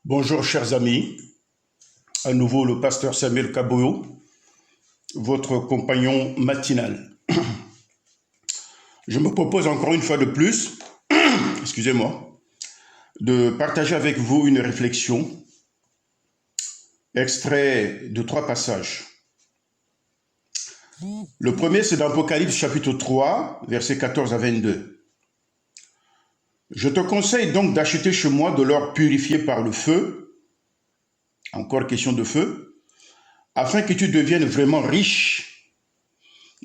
Bonjour chers amis, à nouveau le pasteur Samuel Kaboyo, votre compagnon matinal. Je me propose encore une fois de plus, excusez-moi, de partager avec vous une réflexion, extrait de 3 passages. Le premier, c'est dans Apocalypse chapitre 3, versets 14 à 22. Je te conseille donc d'acheter chez moi de l'or purifié par le feu, encore question de feu, afin que tu deviennes vraiment riche,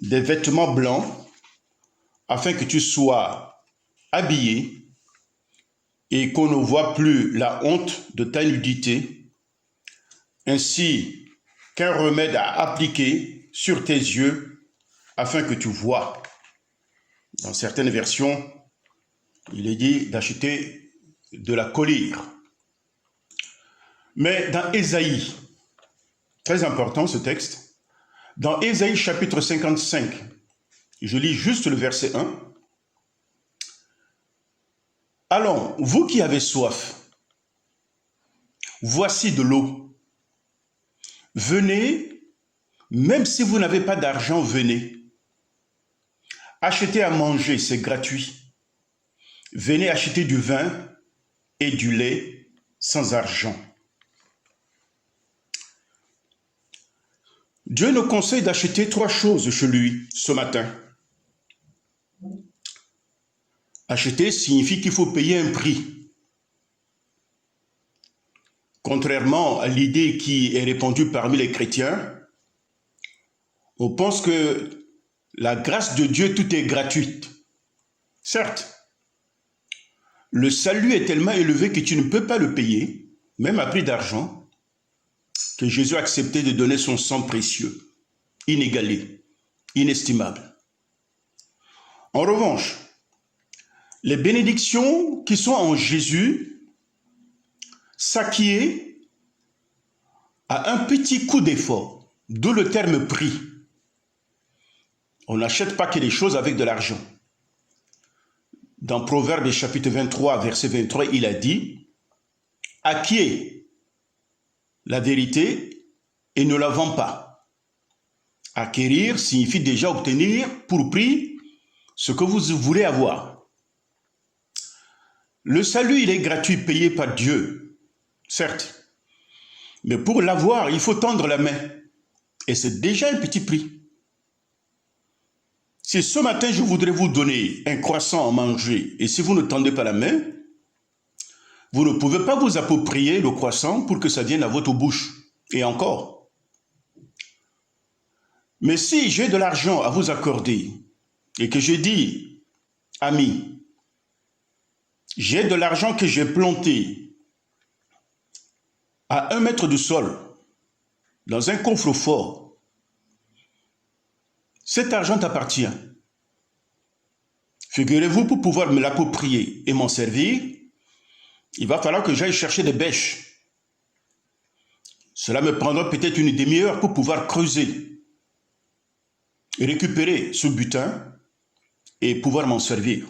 des vêtements blancs, afin que tu sois habillé et qu'on ne voit plus la honte de ta nudité, ainsi qu'un remède à appliquer sur tes yeux afin que tu vois. Dans certaines versions, il est dit d'acheter de la collyre. Mais dans Ésaïe, très important ce texte, dans Ésaïe chapitre 55, je lis juste le verset 1. Allons, vous qui avez soif, voici de l'eau. Venez, même si vous n'avez pas d'argent, venez. Achetez à manger, c'est gratuit. Venez acheter du vin et du lait sans argent. Dieu nous conseille d'acheter 3 choses chez lui ce matin. Acheter signifie qu'il faut payer un prix. Contrairement à l'idée qui est répandue parmi les chrétiens, on pense que la grâce de Dieu, tout est gratuite. Certes, le salut est tellement élevé que tu ne peux pas le payer, même à prix d'argent, que Jésus a accepté de donner son sang précieux, inégalé, inestimable. En revanche, les bénédictions qui sont en Jésus s'acquièrent à un petit coup d'effort, d'où le terme prix. On n'achète pas que les choses avec de l'argent. Dans Proverbes chapitre 23, verset 23, il a dit « Acquiert la vérité et ne la vends pas. » Acquérir signifie déjà obtenir pour prix ce que vous voulez avoir. Le salut, il est gratuit, payé par Dieu, certes. Mais pour l'avoir, il faut tendre la main. Et c'est déjà un petit prix. Si ce matin, je voudrais vous donner un croissant à manger, et si vous ne tendez pas la main, vous ne pouvez pas vous approprier le croissant pour que ça vienne à votre bouche. Et encore. Mais si j'ai de l'argent à vous accorder, et que je dis, ami, j'ai de l'argent que j'ai planté à 1 mètre du sol, dans un coffre-fort, cet argent t'appartient. Figurez-vous, pour pouvoir me l'approprier et m'en servir, il va falloir que j'aille chercher des bêches. Cela me prendra peut-être une demi-heure pour pouvoir creuser et récupérer ce butin et pouvoir m'en servir.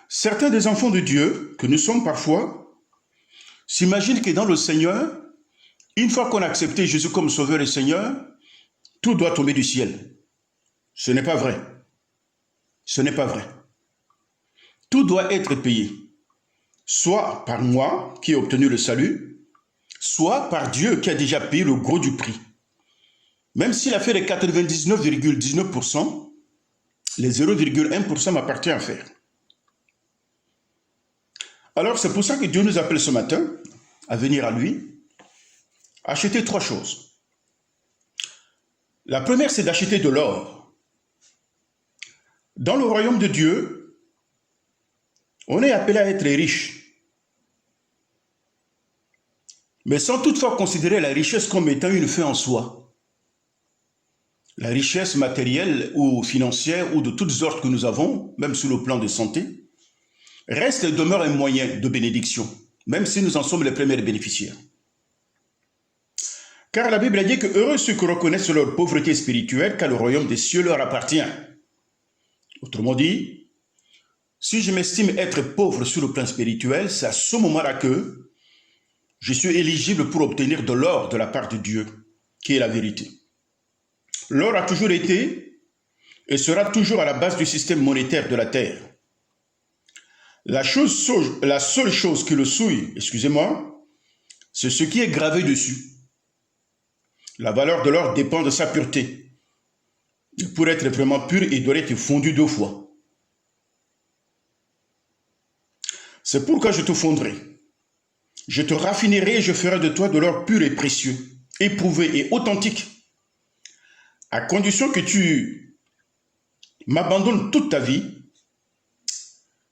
Certains des enfants de Dieu, que nous sommes parfois, s'imaginent que dans le Seigneur, une fois qu'on a accepté Jésus comme Sauveur et Seigneur, tout doit tomber du ciel. Ce n'est pas vrai. Ce n'est pas vrai. Tout doit être payé. Soit par moi, qui ai obtenu le salut, soit par Dieu qui a déjà payé le gros du prix. Même s'il a fait les 99,19%, les 0,1% m'appartient à faire. Alors c'est pour ça que Dieu nous appelle ce matin à venir à lui, acheter 3 choses. La première, c'est d'acheter de l'or. Dans le royaume de Dieu, on est appelé à être riche. Mais sans toutefois considérer la richesse comme étant une fin en soi. La richesse matérielle ou financière ou de toutes sortes que nous avons, même sur le plan de santé, reste et demeure un moyen de bénédiction, même si nous en sommes les premiers bénéficiaires. Car la Bible a dit que heureux ceux qui reconnaissent leur pauvreté spirituelle, car le royaume des cieux leur appartient. Autrement dit, Si je m'estime être pauvre sur le plan spirituel, c'est à ce moment-là que je suis éligible pour obtenir de l'or de la part de Dieu, qui est la vérité. L'or a toujours été et sera toujours à la base du système monétaire de la terre. La seule chose qui le souille, excusez-moi, c'est ce qui est gravé dessus. La valeur de l'or dépend de sa pureté. Pour être vraiment pur, il doit être fondu 2 fois. C'est pourquoi je te fondrai. Je te raffinerai et je ferai de toi de l'or pur et précieux, éprouvé et authentique, à condition que tu m'abandonnes toute ta vie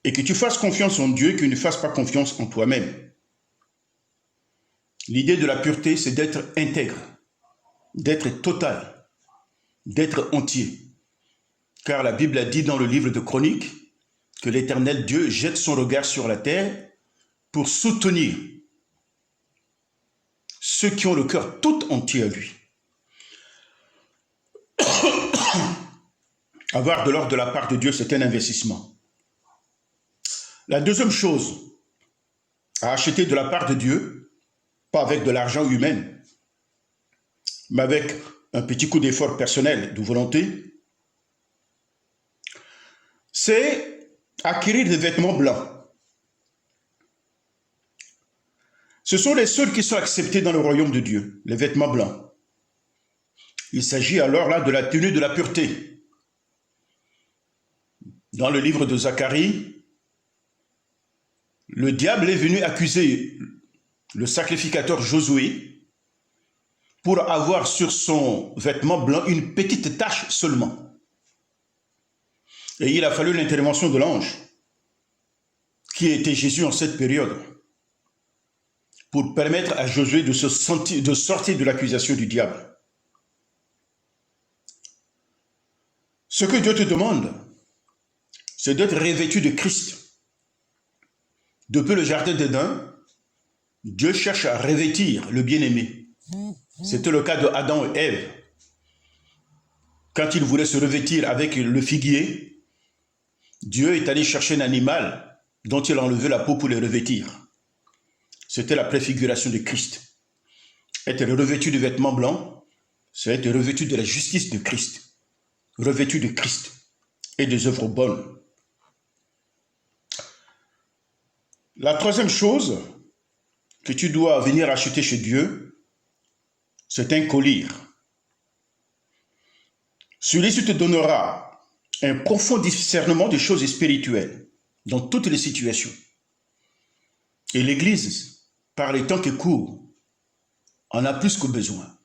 et que tu fasses confiance en Dieu et que tu ne fasses pas confiance en toi-même. L'idée de la pureté, c'est d'être intègre, d'être total, d'être entier. Car la Bible a dit dans le livre de Chroniques que l'Éternel Dieu jette son regard sur la terre pour soutenir ceux qui ont le cœur tout entier à lui. Avoir de l'or de la part de Dieu, c'est un investissement. La deuxième chose, à acheter de la part de Dieu, pas avec de l'argent humain, mais avec un petit coup d'effort personnel, de volonté, c'est acquérir des vêtements blancs. Ce sont les seuls qui sont acceptés dans le royaume de Dieu, les vêtements blancs. Il s'agit alors là de la tenue de la pureté. Dans le livre de Zacharie, le diable est venu accuser le sacrificateur Josué pour avoir sur son vêtement blanc une petite tache seulement. Et il a fallu l'intervention de l'ange, qui était Jésus en cette période, pour permettre à Josué de sortir de l'accusation du diable. Ce que Dieu te demande, c'est d'être revêtu de Christ. Depuis le jardin d'Éden, Dieu cherche à revêtir le bien-aimé. C'était le cas de Adam et Ève. Quand ils voulaient se revêtir avec le figuier, Dieu est allé chercher un animal dont il a enlevé la peau pour le revêtir. C'était la préfiguration de Christ. Être revêtu de vêtements blancs, c'est être revêtu de la justice de Christ, revêtu de Christ et des œuvres bonnes. La troisième chose que tu dois venir acheter chez Dieu, c'est un collier. Celui-ci te donnera un profond discernement des choses spirituelles dans toutes les situations. Et l'Église, par les temps qui courent, en a plus que besoin.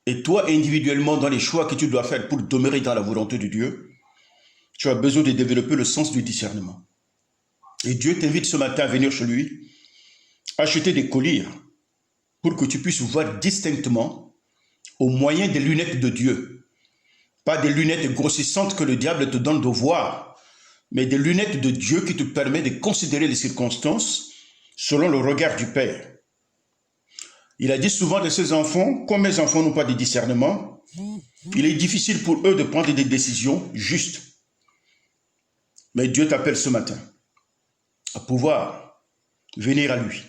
Et toi, individuellement, dans les choix que tu dois faire pour demeurer dans la volonté de Dieu, tu as besoin de développer le sens du discernement. Et Dieu t'invite ce matin à venir chez lui, acheter des colliers pour que tu puisses voir distinctement au moyen des lunettes de Dieu. Pas des lunettes grossissantes que le diable te donne de voir, mais des lunettes de Dieu qui te permettent de considérer les circonstances selon le regard du Père. Il a dit souvent de ses enfants, comme mes enfants n'ont pas de discernement, il est difficile pour eux de prendre des décisions justes. Mais Dieu t'appelle ce matin à pouvoir venir à lui,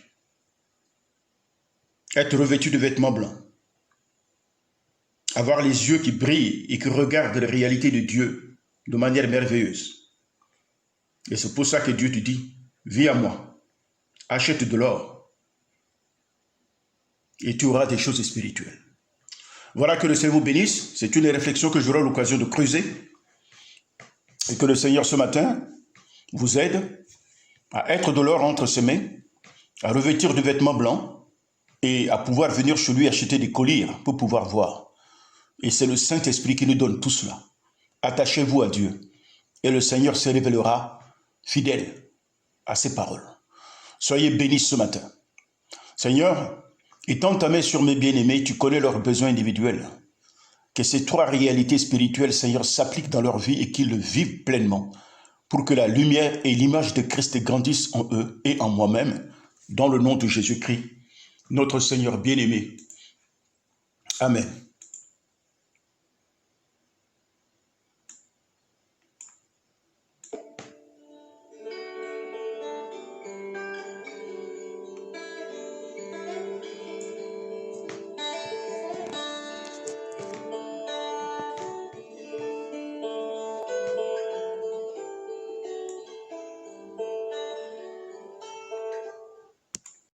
être revêtu de vêtements blancs, avoir les yeux qui brillent et qui regardent la réalité de Dieu de manière merveilleuse. Et c'est pour ça que Dieu te dit, viens à moi, achète de l'or et tu auras des choses spirituelles. Voilà, que le Seigneur vous bénisse. C'est une réflexion que j'aurai l'occasion de creuser et que le Seigneur ce matin vous aide à être de l'or entre ses mains, à revêtir de vêtements blancs et à pouvoir venir chez lui acheter des colliers pour pouvoir voir. Et c'est le Saint-Esprit qui nous donne tout cela. Attachez-vous à Dieu et le Seigneur se révélera fidèle à ses paroles. Soyez bénis ce matin. Seigneur, étends ta main sur mes bien-aimés, tu connais leurs besoins individuels. Que ces 3 réalités spirituelles, Seigneur, s'appliquent dans leur vie et qu'ils le vivent pleinement, pour que la lumière et l'image de Christ grandissent en eux et en moi-même, dans le nom de Jésus-Christ, notre Seigneur bien-aimé. Amen.